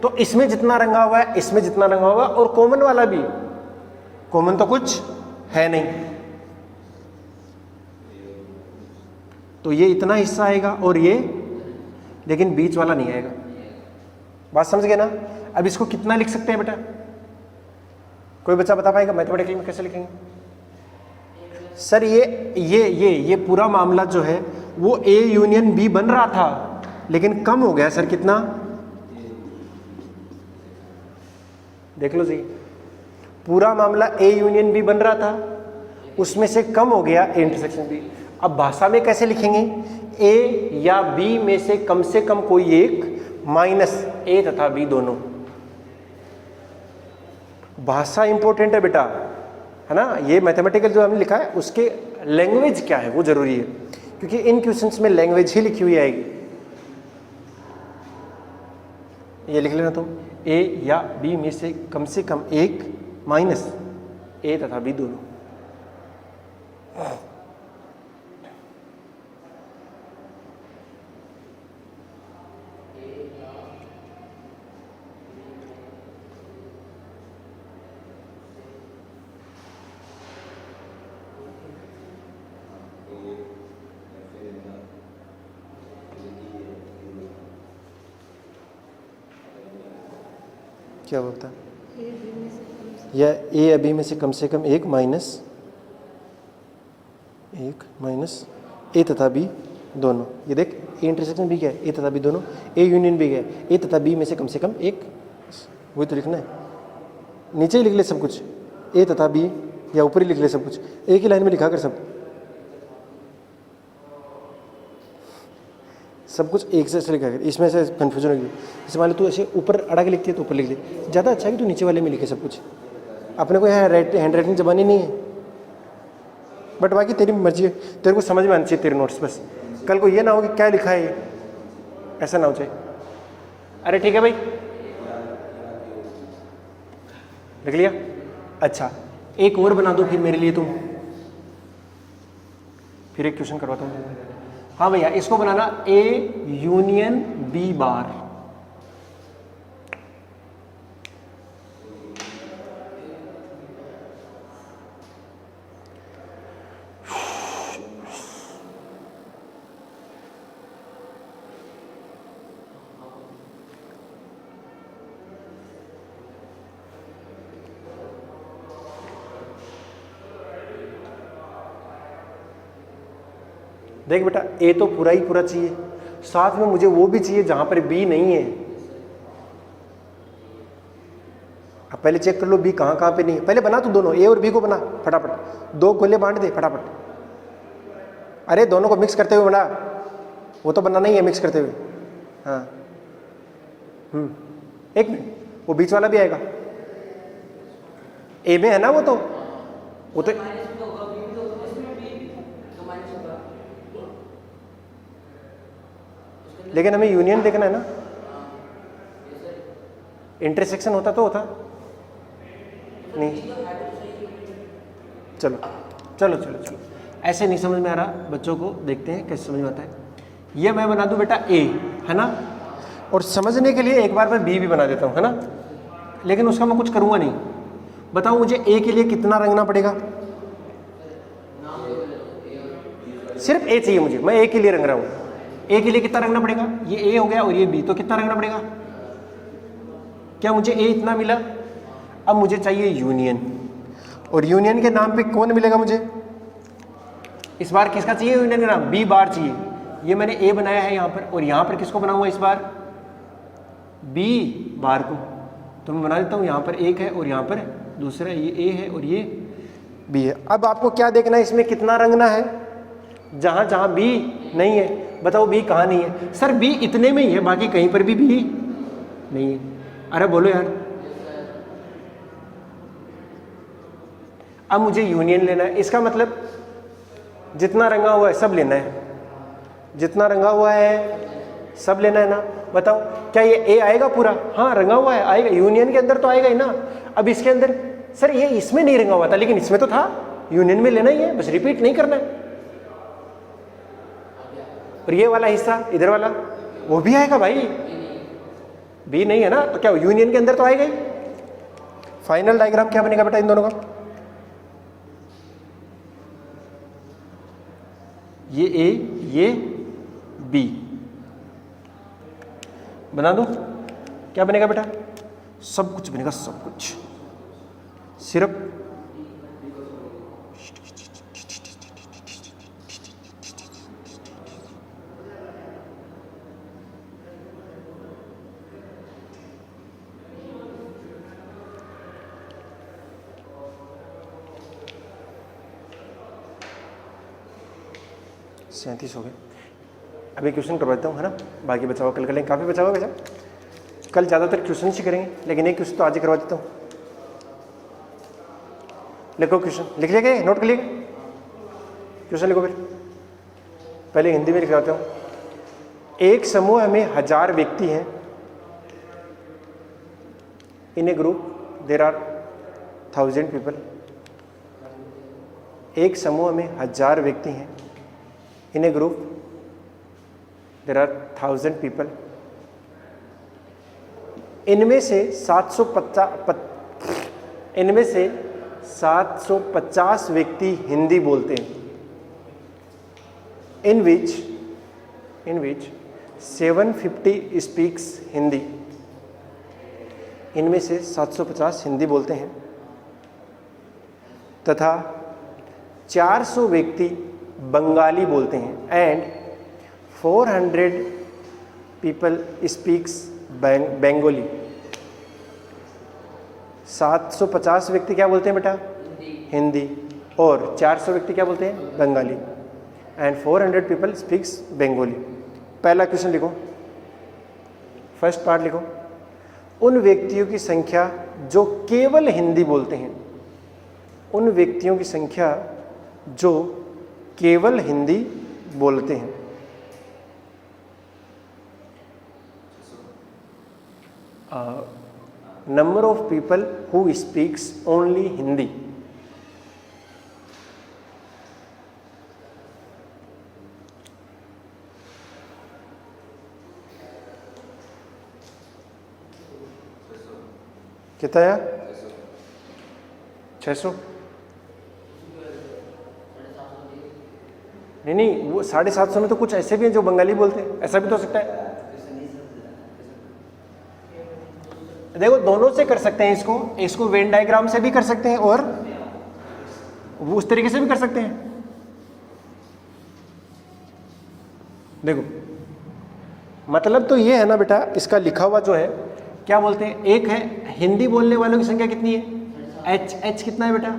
तो इसमें जितना रंगा हुआ है, इसमें जितना रंगा हुआ है, और कॉमन वाला भी, कॉमन तो कुछ है नहीं, तो ये इतना हिस्सा आएगा और ये, लेकिन बीच वाला नहीं आएगा। बात समझ गए ना? अब इसको कितना लिख सकते हैं बेटा? कोई बच्चा बता पाएगा मैथमेटिकली में कैसे लिखेंगे? सर ये पूरा मामला जो है वो ए यूनियन बी बन रहा था, लेकिन कम हो गया सर। कितना? देख लो जी, पूरा मामला ए यूनियन बी बन रहा था, उसमें से कम हो गया ए इंटरसेक्शन बी। अब भाषा में कैसे लिखेंगे? ए या बी में से कम कोई एक माइनस ए तथा बी दोनों। भाषा इंपॉर्टेंट है बेटा, है ना? ये मैथमेटिकल जो हमने लिखा है उसके लैंग्वेज क्या है वो जरूरी है, क्योंकि इन क्वेश्चंस में लैंग्वेज ही लिखी हुई आएगी। ये लिख लेना तुम, ए या बी में से कम एक माइनस ए तथा बी दोनों। क्या होता है? या ए या बी में से कम एक माइनस ए तथा बी दोनों। ये देख, ए इंटरसेक्शन बी क्या है? ए तथा बी दोनों। ए यूनियन बी क्या है? ए तथा बी में से कम एक। वही तो लिखना है। नीचे ही लिख ले सब कुछ, ए तथा बी, या ऊपर ही लिख ले सब कुछ, एक ही लाइन में लिखा कर सब कुछ एक से लिखा कर, इसमें से कन्फ्यूजन होगी। जैसे मान लो तू ऐसे ऊपर अड़ा के लिखती है तो ऊपर लिख ले, ज़्यादा अच्छा है कि तू नीचे वाले में लिखे सब कुछ। अपने को यहाँ हैंड राइटिंग जबानी नहीं है, बट बाकी तेरी मर्जी है, तेरे को समझ में आना चाहिए तेरे नोट्स। बस कल को ये ना हो कि क्या लिखा है ये, ऐसा ना हो चाहिए। अरे ठीक है भाई, लिख लिया? अच्छा, एक और बना दो फिर मेरे लिए तुम, फिर एक क्वेश्चन करवाता हूँ। हाँ भैया, इसको बनाना ए यूनियन बी बार। देख बेटा, ए तो पूरा ही पूरा चाहिए, साथ में मुझे वो भी चाहिए जहां पर बी नहीं है। अब पहले चेक कर लो बी कहां कहां पे नहीं है। पहले बना तू दोनों, ए और बी को बना फटाफट, 2 गोले बांट दे फटाफट। अरे दोनों को मिक्स करते हुए बना, वो तो बनाना ही है मिक्स करते हुए। हाँ, एक मिनट, वो बीच वाला भी आएगा, ए में है ना वो तो लेकिन हमें यूनियन देखना है ना, इंटरसेक्शन होता तो होता नहीं। चलो चलो चलो चलो, ऐसे नहीं समझ में आ रहा बच्चों को, देखते हैं कैसे समझ में आता है। ये मैं बना दूं बेटा ए, है ना, और समझने के लिए एक बार मैं बी भी बना देता हूं, है ना, लेकिन उसका मैं कुछ करूंगा नहीं। बताओ मुझे ए के लिए कितना रंगना पड़ेगा? सिर्फ ए चाहिए मुझे, मैं ए के लिए रंग रहा हूं। ए के लिए कितना रंगना पड़ेगा? ये ए हो गया और ये बी, तो कितना रंगना पड़ेगा? क्या मुझे ए इतना मिला? अब मुझे चाहिए यूनियन, और यूनियन के नाम पे कौन मिलेगा मुझे? इस बार किसका चाहिए यूनियन का नाम? बी बार चाहिए। ये मैंने ए बनाया है यहाँ पर, और यहाँ पर किसको बनाऊंगा इस बार? बी बार को। तो मैं बना देता हूँ, यहाँ पर एक है और यहाँ पर दूसरा, ये ए है और ये बी है। अब आपको क्या देखना है, इसमें कितना रंगना है? जहाँ जहाँ बी नहीं है। बताओ बी कहाँ नहीं है? सर बी इतने में ही है, बाकी कहीं पर भी बी नहीं है। अरे बोलो यार, अब मुझे यूनियन लेना है। इसका मतलब जितना रंगा हुआ है सब लेना है, जितना रंगा हुआ है सब लेना है ना। बताओ क्या ये ए आएगा पूरा? हाँ रंगा हुआ है, आएगा, यूनियन के अंदर तो आएगा ही ना। अब इसके अंदर सर ये इसमें नहीं रंगा हुआ था, लेकिन इसमें तो था, यूनियन में लेना ही है, बस रिपीट नहीं करना है। और ये वाला हिस्सा इधर वाला वो भी आएगा भाई, बी नहीं है ना, तो क्या यूनियन के अंदर तो आएगा ही। फाइनल डायग्राम क्या बनेगा बेटा इन दोनों का? ये ए ये बी बना दो, क्या बनेगा बेटा? सब कुछ बनेगा, सब कुछ। सिर्फ सैंतीस हो गए। अभी क्वेश्चन करवाता हूँ, है ना, बाकी बचा हुआ कल कर लेंगे। काफ़ी बचा हुआ बेटा, कल ज़्यादातर क्वेश्चन ही करेंगे, लेकिन एक क्वेश्चन तो आज ही करवा देता हूँ। लिखो क्वेश्चन, लिख लिया क्या? नोट कर लिया? क्वेश्चन लिखो फिर, पहले हिंदी में लिखवाता हूँ। एक समूह में 1000 व्यक्ति हैं। इन ए ग्रुप देर आर 1000 पीपल। एक समूह में 1000 व्यक्ति हैं। इन ए ग्रुप देर आर 1000 पीपल। इनमें से 750 व्यक्ति हिंदी बोलते हैं। इन विच 750 स्पीक्स हिंदी। इनमें से 750 हिंदी बोलते हैं तथा 400 व्यक्ति बंगाली बोलते हैं। And 400 people speaks Bengali. 750 व्यक्ति क्या बोलते हैं बेटा? हिंदी। और 400 व्यक्ति क्या बोलते हैं? Bengali. And 400 people speaks Bengali. पहला क्वेश्चन लिखो, फर्स्ट पार्ट लिखो। उन व्यक्तियों की संख्या जो केवल हिंदी बोलते हैं, उन व्यक्तियों की संख्या जो केवल हिंदी बोलते हैं। Number of people who speaks only Hindi. कितना आया? 600? नहीं, वो 750 में तो कुछ ऐसे भी हैं जो बंगाली बोलते हैं, ऐसा भी तो हो सकता है। देखो दोनों से कर सकते हैं, इसको वेन डायग्राम से भी कर सकते हैं और वो उस तरीके से भी कर सकते हैं। देखो मतलब तो ये है ना बेटा, इसका लिखा हुआ जो है क्या बोलते हैं, एक है हिंदी बोलने वालों की संख्या कितनी है? एच कितना है बेटा?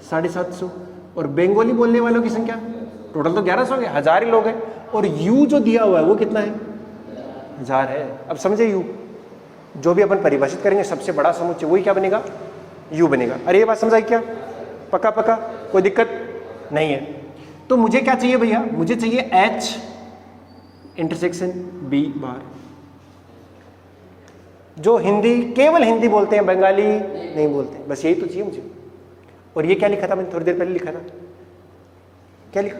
750। और बंगाली बोलने वालों की संख्या टोटल तो 1100 है, 1000 ही लोग हैं। और यू जो दिया हुआ है वो कितना है? 1000 है। अब समझे, यू जो भी अपन परिभाषित करेंगे सबसे बड़ा समुच्चय वही क्या बनेगा? यू बनेगा। अरे ये बात समझ आई क्या? पक्का पक्का, कोई दिक्कत नहीं है। तो मुझे क्या चाहिए भैया? मुझे चाहिए एच इंटरसेक्शन बी बार। जो हिंदी केवल हिंदी बोलते हैं, बंगाली नहीं बोलते, बस यही तो चाहिए मुझे। और ये क्या लिखा था मैंने थोड़ी देर पहले लिखा था, क्या लिखा?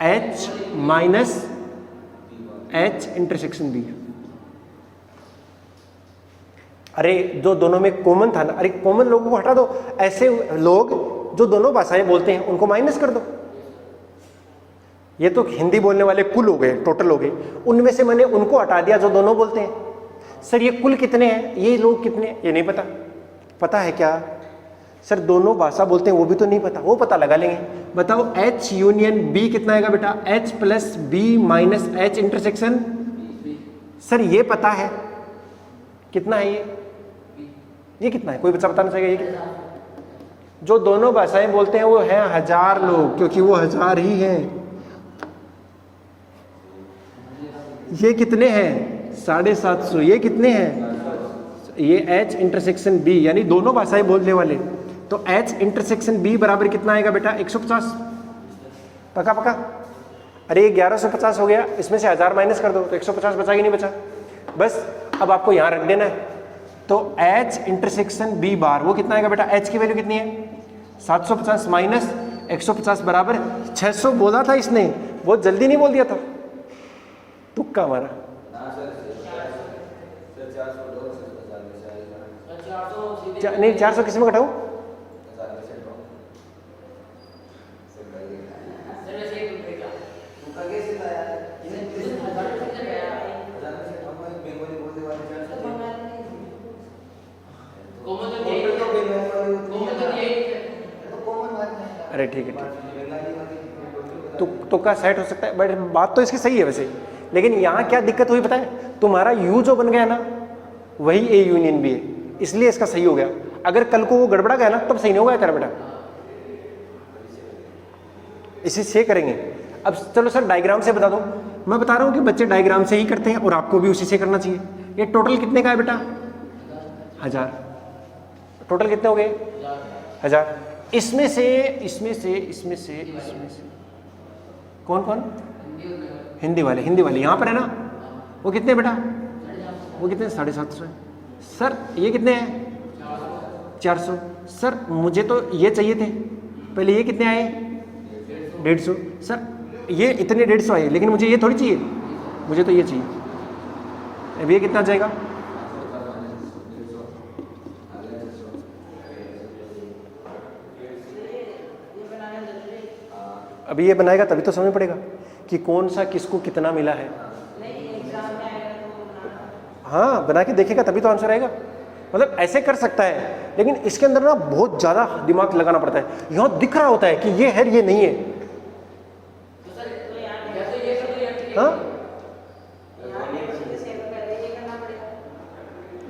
H minus H intersection B. अरे जो दोनों में कॉमन था ना, अरे कॉमन लोगों को हटा दो, ऐसे लोग जो दोनों भाषाएं बोलते हैं उनको माइनस कर दो। ये तो हिंदी बोलने वाले कुल हो गए, टोटल हो गए, उनमें से मैंने उनको हटा दिया जो दोनों बोलते हैं। सर ये कुल कितने हैं, ये लोग कितने हैं, ये नहीं पता। पता है क्या सर? दोनों भाषा बोलते हैं वो भी तो नहीं पता, वो पता लगा लेंगे। बताओ H यूनियन B कितना आएगा बेटा? H plus B minus H intersection. Sir ये पता है कितना है ये कितना है? कोई बच्चा बताना चाहेगा ये कितना? जो दोनों भाषाएं बोलते हैं वो हैं 1000 लोग, क्योंकि वो 1000 ही हैं। ये कितने हैं? 750। ये कितने हैं? ये H इंटरसेक्शन B, यानी दोनों भाषाएं बोलने वाले। तो H इंटरसेक्शन B बराबर कितना आएगा बेटा? 150। पक्का पक्का? अरे ये 1150 हो गया, इसमें से 1000 माइनस कर दो तो 150 बचा कि नहीं बचा? बस अब आपको यहाँ रख देना है। तो H इंटरसेक्शन B बार वो कितना आएगा बेटा? H की वैल्यू कितनी है? 750 माइनस 150 बराबर 600 बोला था इसने, बहुत जल्दी नहीं बोल दिया था, तुक्का मारा। नहीं 400 किस में घटाऊं? अरे ठीक है तुक्का सेट हो सकता है, बट बात तो इसकी सही है वैसे। लेकिन यहाँ क्या दिक्कत हुई पता है? तुम्हारा यू जो बन गया ना वही ए यूनियन बी है, इसलिए इसका सही हो गया। अगर कल को वो गड़बड़ा गया ना तब सही नहीं होगा तेरा बेटा। इसी से करेंगे। अब चलो सर डायग्राम से बता दो। मैं बता रहा हूँ कि बच्चे डायग्राम से ही करते हैं और आपको भी उसी से करना चाहिए। ये टोटल कितने का है बेटा? 1000। टोटल कितने हो गए? 1000। इसमें से कौन कौन? हिंदी वाले यहाँ पर है ना, वो कितने बेटा? वो कितने? 750 है। सर ये कितने हैं? 400। सर मुझे तो ये चाहिए थे, पहले ये कितने आए? 150। सर ये इतने 150 आए, लेकिन मुझे ये थोड़ी चाहिए, मुझे तो ये चाहिए। अब ये कितना जाएगा? अभी ये बनाएगा तभी तो समझ पड़ेगा कि कौन सा किसको कितना मिला है। हाँ बना के देखेगा तभी तो आंसर आएगा। मतलब ऐसे कर सकता है, लेकिन इसके अंदर ना बहुत ज़्यादा दिमाग लगाना पड़ता है। यहाँ दिख रहा होता है कि ये है ये नहीं है। हाँ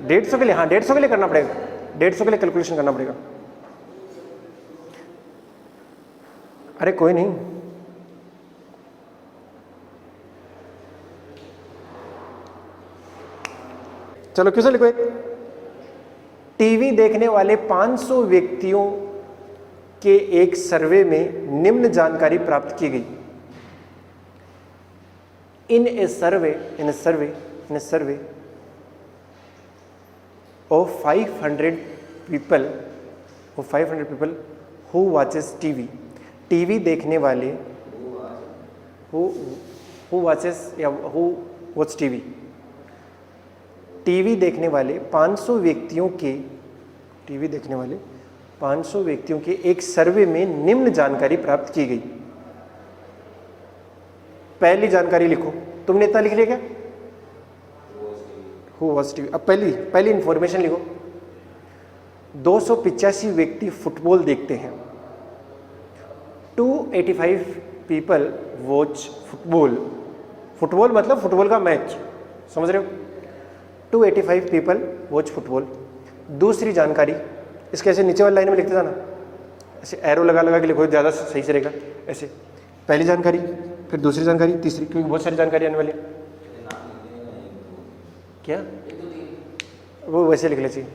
150 के लिए, हाँ 150 के लिए करना पड़ेगा, 150 के लिए कैलकुलेशन करना पड़ेगा। अरे कोई नहीं, चलो क्वेश्चन लिखो एक। टीवी देखने वाले 500 व्यक्तियों के एक सर्वे में निम्न जानकारी प्राप्त की गई। इन ए सर्वे of 500 people who watches TV, TV देखने वाले who watches या who watch TV, टीवी देखने वाले 500 व्यक्तियों के एक सर्वे में निम्न जानकारी प्राप्त की गई। पहली जानकारी लिखो, तुमने इतना लिख लिया क्या? Who watch TV। अब पहली इंफॉर्मेशन लिखो, 285 व्यक्ति फुटबॉल देखते हैं। 285 पीपल वॉच फुटबॉल मतलब फुटबॉल का मैच, समझ रहे हो? 285 पीपल वॉच फुटबॉल। दूसरी जानकारी, इसके ऐसे नीचे वाली लाइन में लिखते जाना, ऐसे एरो लगा के लिखो, ज़्यादा सही से रहेगा। ऐसे पहली जानकारी, फिर दूसरी जानकारी, तीसरी, क्योंकि बहुत सारी जानकारी आने वाली है। क्या वो वैसे लिख लीजिए।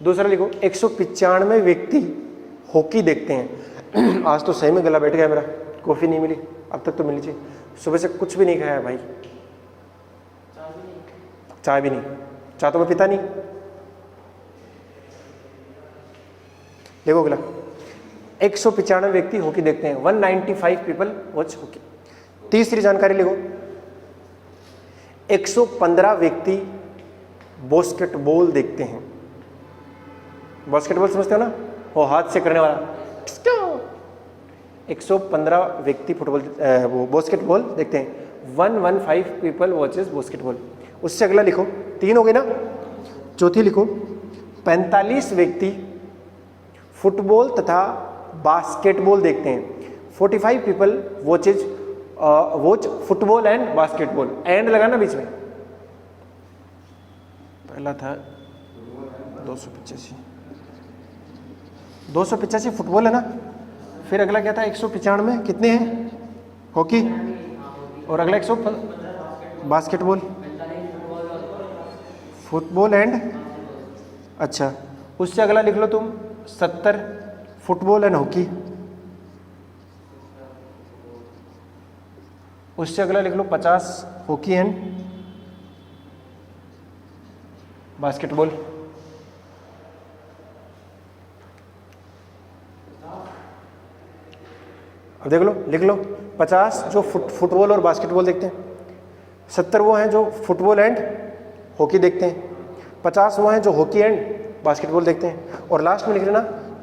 दूसरा लिखो, 195 व्यक्ति हॉकी देखते हैं। आज तो सही में गला बैठ गया मेरा, कॉफ़ी नहीं मिली अब तक तो मिली चाहिए। सुबह से कुछ भी नहीं खाया भाई, चाय भी नहीं, चाय तो मैं पीता नहीं। देखो अगला, 195 व्यक्ति हॉकी देखते हैं। 195 पीपल वॉच हॉकी। तीसरी जानकारी लिखो, 115 व्यक्ति बास्केटबॉल देखते हैं। बास्केटबॉल समझते हो ना, वो हाथ से करने वाला। 115 व्यक्ति वो बास्केटबॉल देखते हैं। 115 पीपल वॉचेस बास्केटबॉल। उससे अगला लिखो, 3 हो गए ना। चौथी लिखो, 45 व्यक्ति फुटबॉल तथा बास्केटबॉल देखते हैं। 45 people watch football and basketball. And लगाना बीच में। पहला था 285 फुटबॉल है ना, फिर अगला क्या था 195, कितने हैं हॉकी, और अगला 100 बास्केटबॉल, फुटबॉल एंड, अच्छा उससे अगला लिख लो तुम 70 फुटबॉल एंड हॉकी। उससे अगला लिख लो 50 हॉकी एंड बास्केटबॉल। अब देख लो, लिख लो 50 जो फुटबॉल और बास्केटबॉल देखते हैं, 70 वो हैं जो फुटबॉल एंड हॉकी देखते हैं, 50 वो हैं जो हॉकी एंड बास्केटबॉल देखते हैं, और लास्ट में लिख लेना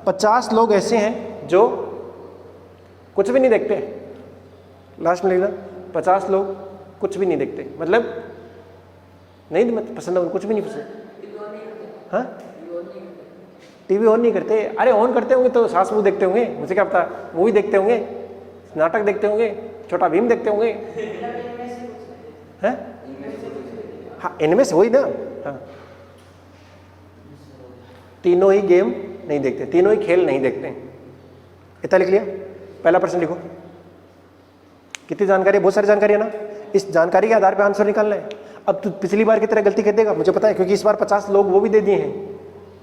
50 लोग ऐसे हैं जो कुछ भी नहीं देखते। लास्ट में लिखना 50 लोग कुछ भी नहीं देखते, मतलब नहीं पसंद है उनको, कुछ भी नहीं पसंद। हाँ, टीवी ऑन नहीं करते। अरे ऑन करते होंगे तो सास बहू देखते होंगे, मुझे क्या पता। मूवी देखते होंगे, नाटक देखते होंगे, छोटा भीम देखते होंगे। हैं? हाँ इनमें से वही ना। हाँ, तीनों ही गेम नहीं देखते, तीनों ही खेल नहीं देखते। इतना लिख लिया। पहला प्रश्न लिखो। कितनी जानकारी है? बहुत सारी जानकारी है ना। इस जानकारी के आधार पर आंसर निकालना है। अब तू पिछली बार की तरह गलती कर देगा मुझे पता है, क्योंकि इस बार 50 लोग वो भी दे दिए हैं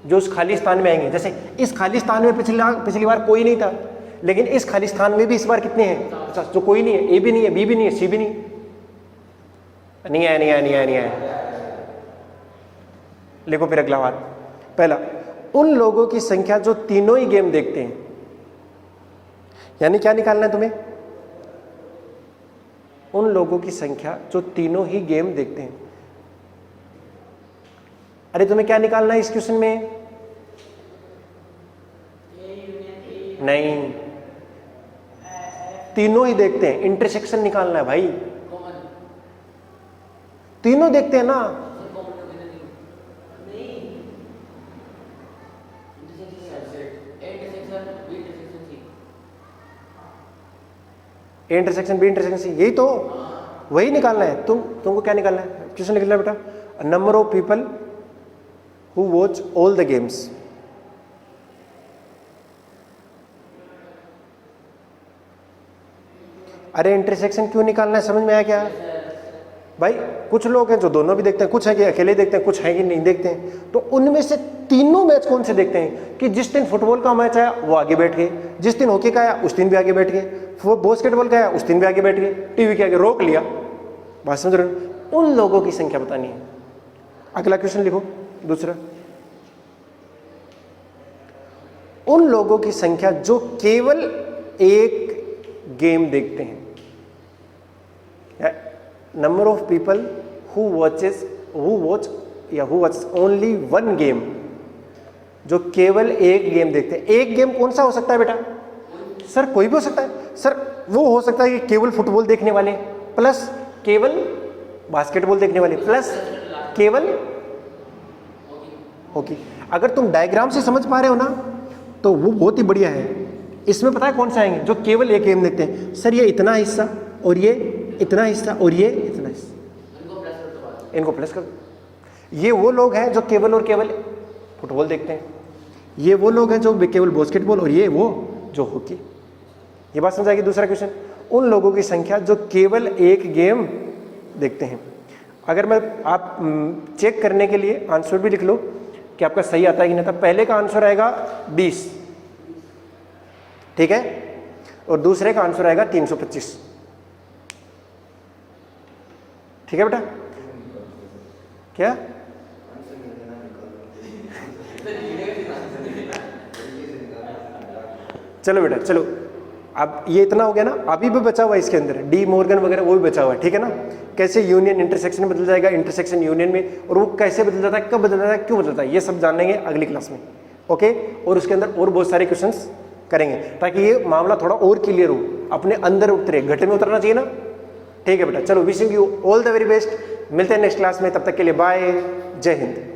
जो उस खाली स्थान में आएंगे। जैसे इस खाली स्थान में पिछली बार कोई नहीं था, लेकिन इस खाली स्थान में भी इस बार कितने हैं? 50। जो कोई नहीं है, ए भी नहीं है, बी भी नहीं है, सी भी नहीं है। लिखो फिर अगला बात। पहला, उन लोगों की संख्या जो तीनों ही गेम देखते हैं। यानी क्या निकालना है तुम्हें? उन लोगों की संख्या जो तीनों ही गेम देखते हैं। अरे तुम्हें क्या निकालना है इस क्वेश्चन में? नहीं, तीनों ही देखते हैं, इंटरसेक्शन निकालना है भाई। तीनों देखते हैं ना। A intersection B intersection C, यही तो, वही निकालना है। तुमको क्या निकालना है? क्वेश्चन लिख लेना बेटा। Number of people who watch all the games. अरे इंटरसेक्शन क्यों निकालना है, समझ में आया क्या भाई? कुछ लोग हैं जो दोनों भी देखते हैं, कुछ है कि अकेले देखते हैं, कुछ है कि नहीं देखते हैं। तो उनमें से तीनों मैच कौन से देखते हैं कि जिस दिन फुटबॉल का मैच आया वो आगे बैठ गए, जिस दिन हॉकी का आया उस दिन भी आगे बैठ गए, वो बास्केटबॉल का आया उस दिन भी आगे बैठ गए, टीवी के आगे रोक लिया। बात समझ रहे हो? उन लोगों की संख्या बतानी है। अगला क्वेश्चन लिखो, दूसरा। उन लोगों की संख्या जो केवल एक गेम देखते हैं। Number of people who watch only one game, जो केवल एक गेम देखते हैं। एक गेम कौन सा हो सकता है बेटा? सर कोई भी हो सकता है। सर वो हो सकता है कि केवल फुटबॉल देखने वाले प्लस केवल बास्केटबॉल देखने वाले प्लस केवल हॉकी। अगर तुम डायग्राम से समझ पा रहे हो ना तो वो बहुत ही बढ़िया है। इसमें पता है कौन सा आएंगे? जो केवल एक गेम देखते हैं। सर ये इतना हिस्सा और ये इतना हिस्सा और ये इतना हिस्सा, इनको प्लस कर दो। ये वो लोग हैं जो केवल और केवल फुटबॉल देखते हैं, ये वो लोग हैं जो केवल बास्केटबॉल, और ये वो जो हॉकी। ये बात समझ आएगी? दूसरा क्वेश्चन, उन लोगों की संख्या जो केवल एक गेम देखते हैं। अगर मैं आप चेक करने के लिए आंसर भी लिख लो कि आपका सही आता है कि नहीं आता। पहले का आंसर आएगा 20, ठीक है, और दूसरे का आंसर आएगा 325, ठीक है बेटा? क्या चलो बेटा चलो, अब ये इतना हो गया ना। अभी भी बचा हुआ है इसके अंदर डी मॉर्गन वगैरह, वो भी बचा हुआ है, ठीक है ना? कैसे यूनियन इंटरसेक्शन बदल जाएगा, इंटरसेक्शन यूनियन में, और वो कैसे बदल जाता है, कब बदल जाता है, क्यों बदलता है, ये सब जानेंगे अगली क्लास में, ओके? और उसके अंदर और बहुत सारे क्वेश्चंस करेंगे ताकि ये मामला थोड़ा और क्लियर हो, अपने अंदर उतरे, घटे में उतरना चाहिए ना। ठीक है बेटा, चलो wishing you all the very best. मिलते हैं नेक्स्ट क्लास में, तब तक के लिए बाय, जय हिंद।